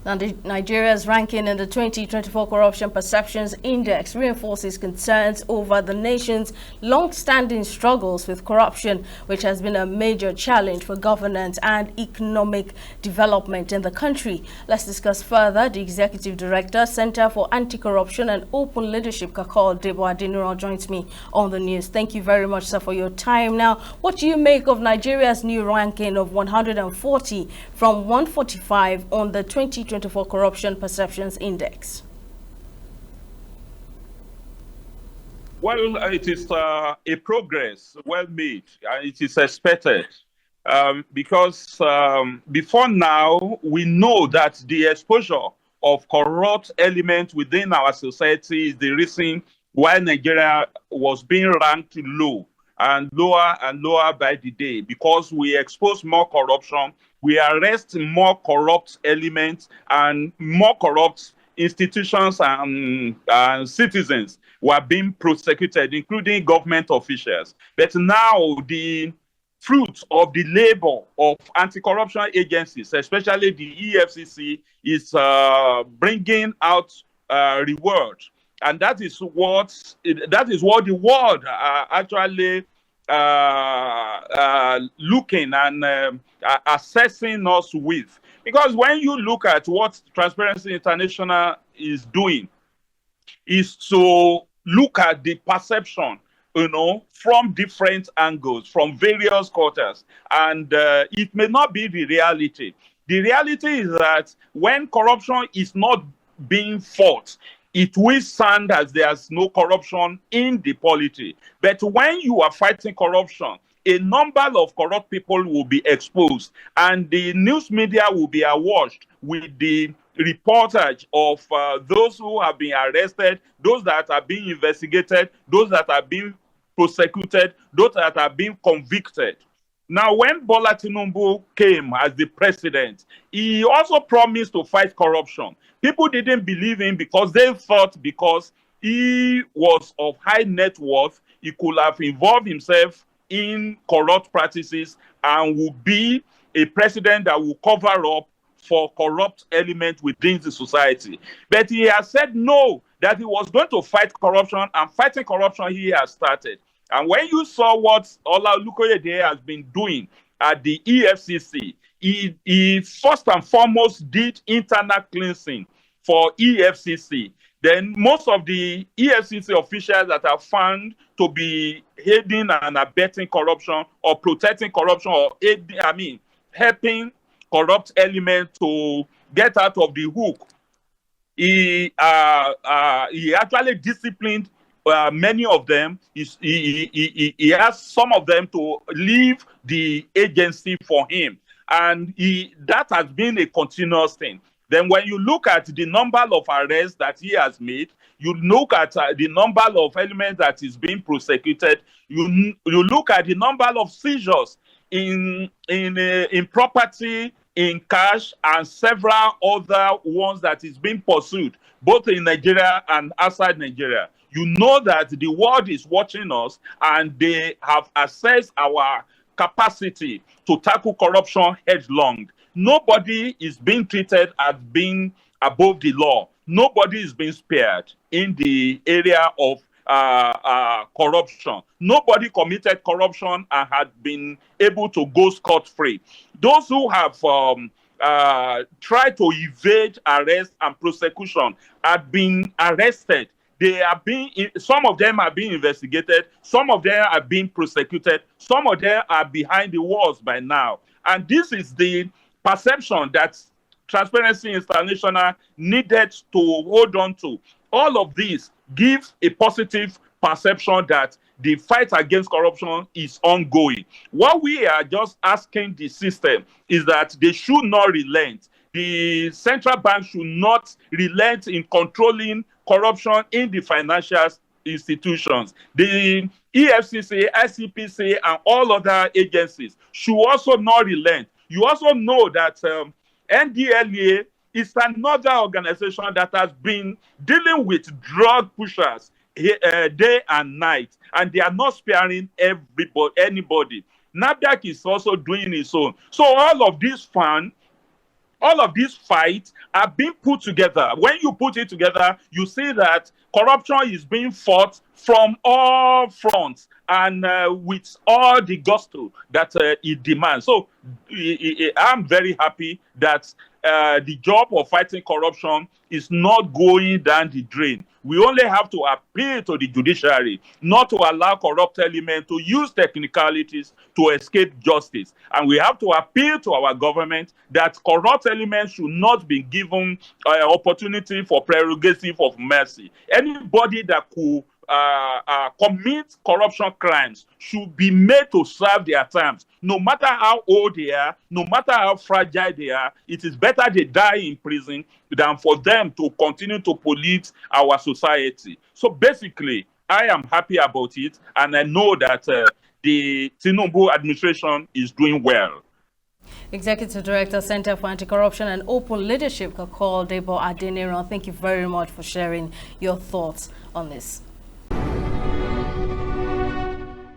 And Nigeria's ranking in the 2024 Corruption Perceptions Index reinforces concerns over the nation's long-standing struggles with corruption, which has been a major challenge for governance and economic development in the country. Let's discuss further. The Executive Director, Center for Anti-Corruption and Open Leadership, Adeniran, joins me on the news. Thank you very much, sir, for your time. Now, what do you make of Nigeria's new ranking of 140 from 145 on the 2024 Corruption Perceptions Index? Well, it is a progress well made, and it is expected because before now, we know that the exposure of corrupt elements within our society is the reason why Nigeria was being ranked low and lower by the day, because we expose more corruption, we arrest more corrupt elements and more corrupt institutions and citizens were being prosecuted, including government officials. But now the fruit of the labor of anti-corruption agencies, especially the EFCC, is bringing out reward. And that is what the world actually looking and assessing us with. Because when you look at what Transparency International is doing, is to look at the perception, from different angles, from various quarters. And it may not be the reality. The reality is that when corruption is not being fought, it will sound as there's no corruption in the polity. But when you are fighting corruption, a number of corrupt people will be exposed, and the news media will be awash with the reportage of those who have been arrested, those that are being investigated, those that are being prosecuted, those that are being convicted. Now, when Bola Tinubu came as the president, he also promised to fight corruption. People didn't believe him because they thought because he was of high net worth, he could have involved himself in corrupt practices and would be a president that will cover up for corrupt elements within the society. But he has said no, that he was going to fight corruption, and fighting corruption he has started. And when you saw what Ola Olukoyede has been doing at the EFCC, he first and foremost did internal cleansing for EFCC. Then most of the EFCC officials that are found to be aiding and abetting corruption or protecting corruption or helping corrupt elements to get out of the hook, he actually disciplined many of them. He asked some of them to leave the agency for him, and that has been a continuous thing. Then when you look at the number of arrests that he has made, you look at the number of elements that is being prosecuted, you look at the number of seizures in property, in cash, and several other ones that is being pursued, both in Nigeria and outside Nigeria. You know that the world is watching us, and they have assessed our capacity to tackle corruption headlong. Nobody is being treated as being above the law. Nobody is being spared in the area of corruption. Nobody committed corruption and had been able to go scot-free. Those who have tried to evade arrest and prosecution have been arrested. Some of them are being investigated, some of them are being prosecuted, some of them are behind the walls by now. And this is the perception that Transparency International needed to hold on to. All of this gives a positive perception that the fight against corruption is ongoing. What we are just asking the system is that they should not relent. The central bank should not relent in controlling corruption in the financial institutions. The EFCC, ICPC, and all other agencies should also not relent. You also know that NDLEA is another organization that has been dealing with drug pushers day and night, and they are not sparing anybody. NABDAC is also doing its own. So all of these funds All of these fights are being put together. When you put it together, you see that corruption is being fought from all fronts and with all the gusto that it demands. So I'm very happy that the job of fighting corruption is not going down the drain. We only have to appeal to the judiciary not to allow corrupt elements to use technicalities to escape justice. And we have to appeal to our government that corrupt elements should not be given opportunity for prerogative of mercy. Anybody that could commit corruption crimes should be made to serve their terms. No matter how old they are, no matter how fragile they are, it is better they die in prison than for them to continue to pollute our society. So basically, I am happy about it, and I know that the Tinubu administration is doing well. Executive Director, Center for Anti-Corruption and Open Leadership, Kakol Debo Adeniran, thank you very much for sharing your thoughts on this.